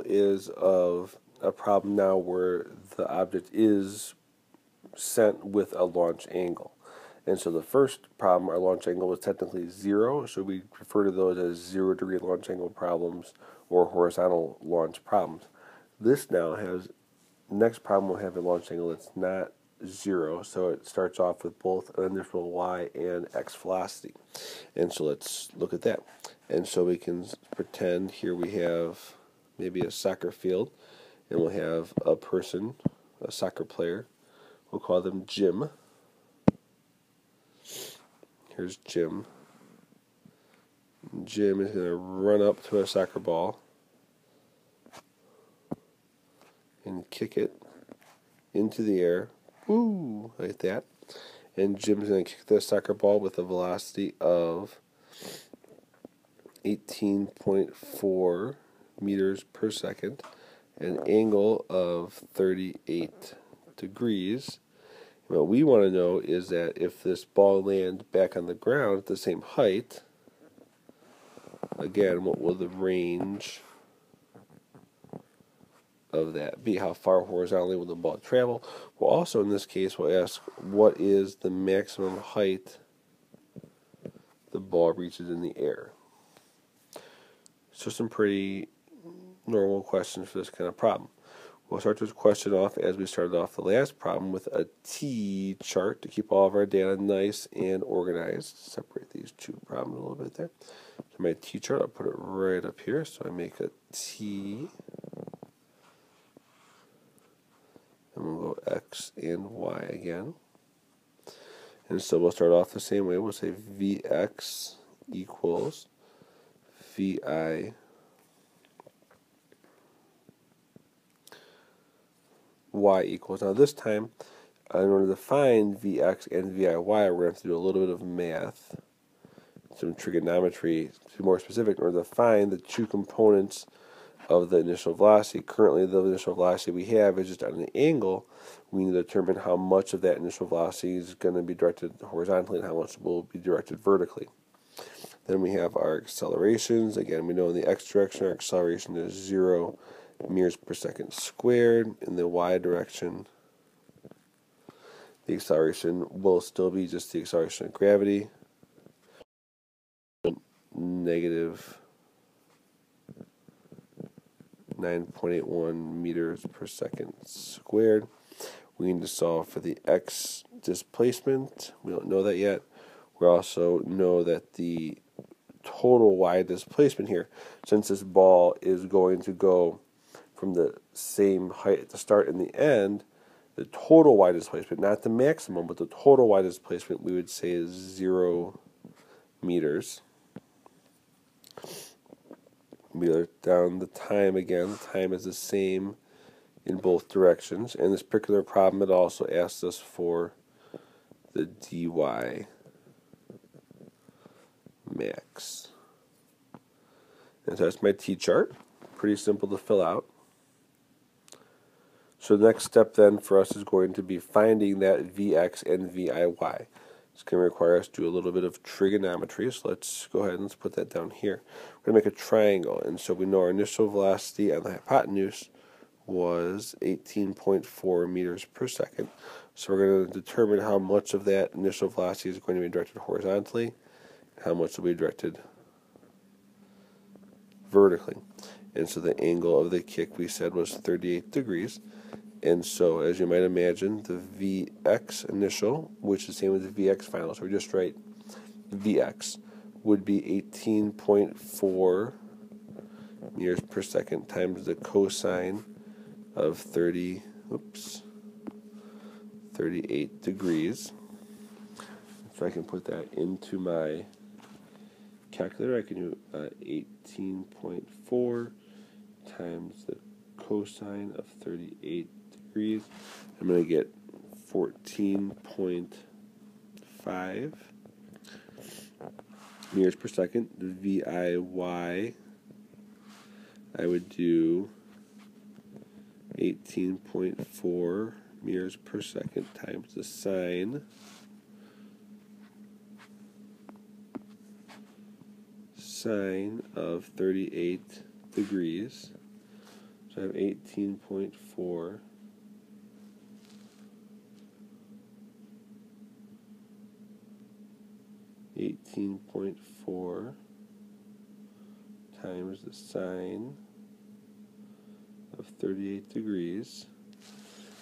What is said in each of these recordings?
is of a problem now where the object is sent with a launch angle. And so the first problem, our launch angle was technically 0, so we refer to those as 0-degree launch angle problems or horizontal launch problems. This now has, next problem will have a launch angle that's not 0, so it starts off with both an initial y and x velocity. And so let's look at that. And so we can pretend here we have maybe a soccer field, and we'll have a person, a soccer player. We'll call them Jim. Here's Jim. Jim is going to run up to a soccer ball and kick it into the air. Woo! Like that. And Jim's going to kick the soccer ball with a velocity of 18.4 meters per second, an angle of 38 degrees. What we want to know is that if this ball lands back on the ground at the same height, again, what will the range of that be? How far horizontally will the ball travel? Well, also in this case, we'll ask what is the maximum height the ball reaches in the air. So some pretty normal questions for this kind of problem. We'll start this question off as we started off the last problem with a T chart to keep all of our data nice and organized. Separate these two problems a little bit there. So my T chart, I'll put it right up here. So I make a T, and we'll go X and Y again. And so we'll start off the same way. We'll say Vx equals Vi y equals. Now this time, in order to find Vx and Viy, we're going to have to do a little bit of math, some trigonometry. To be more specific, in order to find the two components of the initial velocity. Currently, the initial velocity we have is just at an angle. We need to determine how much of that initial velocity is going to be directed horizontally and how much will be directed vertically. Then we have our accelerations. Again, we know in the x direction our acceleration is 0 meters per second squared. In the y direction, the acceleration will still be just the acceleration of gravity, negative 9.81 meters per second squared. We need to solve for the x displacement. We don't know that yet. We also know that the total y displacement here, since this ball is going to go from the same height at the start and the end, the total y displacement, not the maximum, but the total y displacement, we would say is 0 meters. We look down the time again. The time is the same in both directions. In this particular problem, it also asks us for the dy max. And so that's my T-chart. Pretty simple to fill out. So the next step then for us is going to be finding that Vx and Viy. It's going to require us to do a little bit of trigonometry, so let's go ahead and let's put that down here. We're going to make a triangle, and so we know our initial velocity on the hypotenuse was 18.4 meters per second. So we're going to determine how much of that initial velocity is going to be directed horizontally, and how much will be directed vertically. And so the angle of the kick we said was 38 degrees. And so, as you might imagine, the Vx initial, which is the same as the Vx final, so we just write Vx, would be 18.4 meters per second times the cosine of 38 degrees. So I can put that into my calculator. I can do 18.4 times the cosine of 38 degrees. I'm going to get 14.5 meters per second. The Viy, I would do 18.4 meters per second times the sine of 38 degrees. So I have 18.4 times the sine of 38 degrees.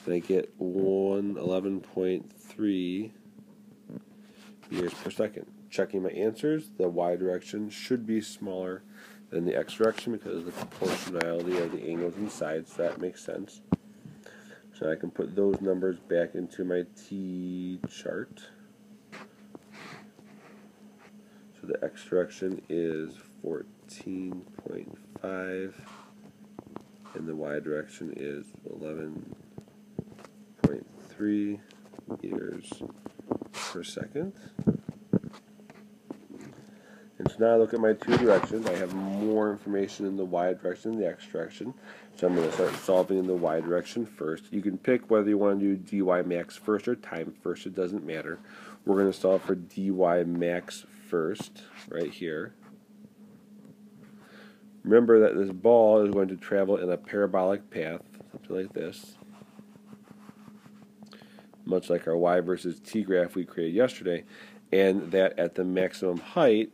And I get 111.3 meters per second. Checking my answers, the y direction should be smaller than the x direction because of the proportionality of the angles and sides, so that makes sense. So I can put those numbers back into my t chart. So the x direction is 14.5 and the y direction is 11.3 meters per second. And so now I look at my two directions. I have more information in the y direction than the x direction. So I'm going to start solving in the y direction first. You can pick whether you want to do dy max first or time first. It doesn't matter. We're going to solve for dy max first, right here. Remember that this ball is going to travel in a parabolic path, something like this. Much like our y versus t graph we created yesterday. And that at the maximum height,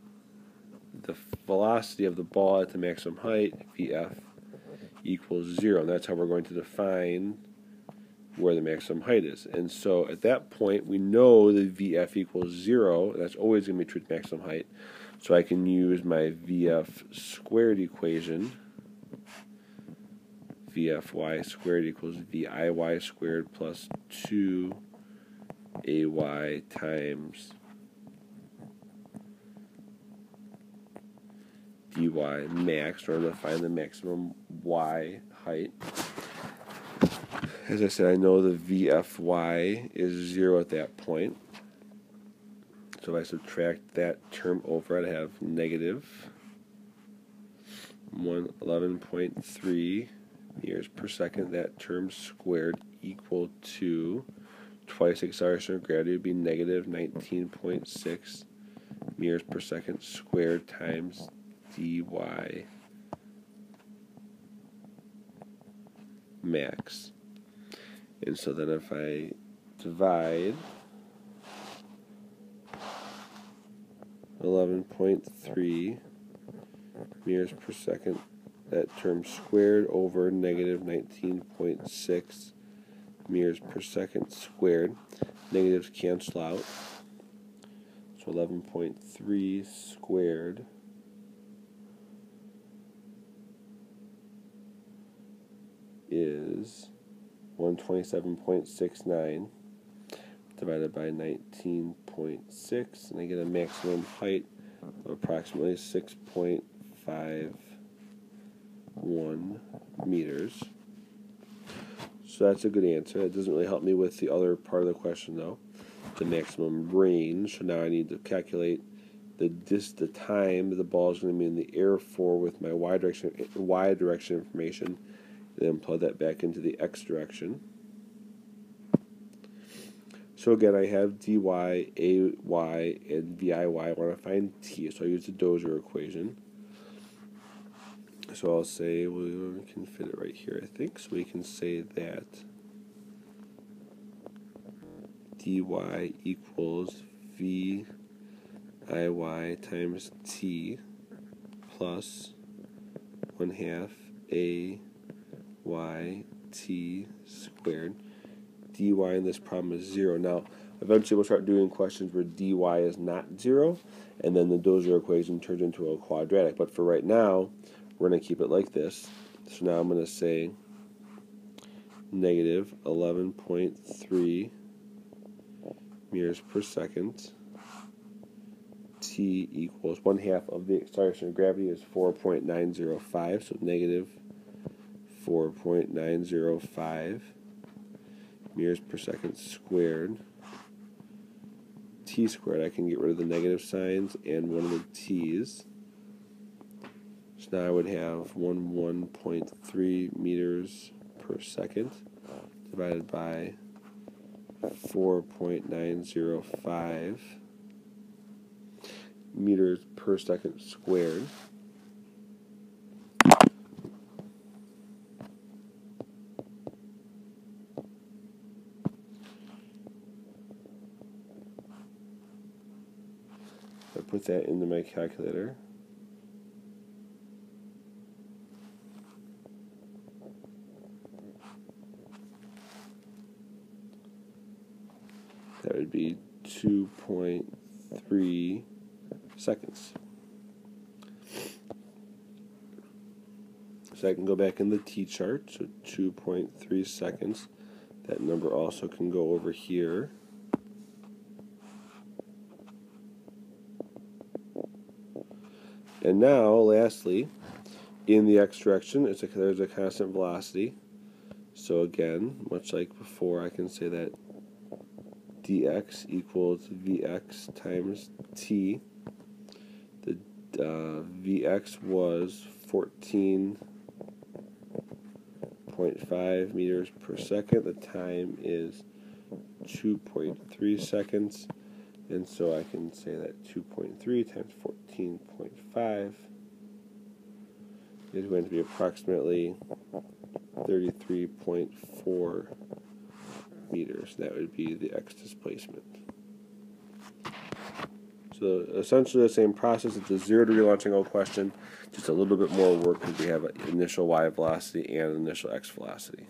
the velocity of the ball at the maximum height, Vf, equals 0. And that's how we're going to define where the maximum height is. And so at that point, we know that Vf equals 0. That's always going to be true to maximum height. So I can use my Vf squared equation. Vfy squared equals Viy squared plus 2ay times dy max, in order to find the maximum y height. As I said, I know the Vfy is 0 at that point. So if I subtract that term over, I'd have negative 111.3 meters per second. That term squared equal to twice acceleration of gravity would be negative 19.6 meters per second squared times dy max. And so then if I divide 11.3 meters per second, that term squared over negative 19.6 meters per second squared, negatives cancel out. So 11.3 squared is 127.69 divided by 19.6, and I get a maximum height of approximately 6.51 meters. So that's a good answer. It doesn't really help me with the other part of the question, though, the maximum range. So now I need to calculate the time the ball is going to be in the air for with my y direction information, and then plug that back into the x direction. So again, I have dy, ay, and viy. I want to find t, so I use the Dozier equation. So I'll say, well, we can fit it right here, I think. So we can say that dy equals viy times t plus 1/2 ay t squared. Dy in this problem is 0. Now, eventually we'll start doing questions where dy is not 0, and then the Dozier equation turns into a quadratic. But for right now, we're going to keep it like this. So now I'm going to say negative 11.3 meters per second. T equals 1/2 of the acceleration of gravity is 4.905, so negative 4.905 meters per second squared. T squared, I can get rid of the negative signs and one of the t's. So now I would have 1.3 meters per second divided by 4.905 meters per second squared. put that into my calculator. That would be 2.3 seconds. So I can go back in the t-chart, so 2.3 seconds. That number also can go over here. And now, lastly, in the x direction, there's a constant velocity. So again, much like before, I can say that dx equals vx times t. The vx was 14.5 meters per second. The time is 2.3 seconds. And so I can say that 2.3 times 14.5 is going to be approximately 33.4 meters. That would be the x displacement. So essentially the same process. It's a 0-degree launch angle question, just a little bit more work because we have an initial y velocity and initial x velocity.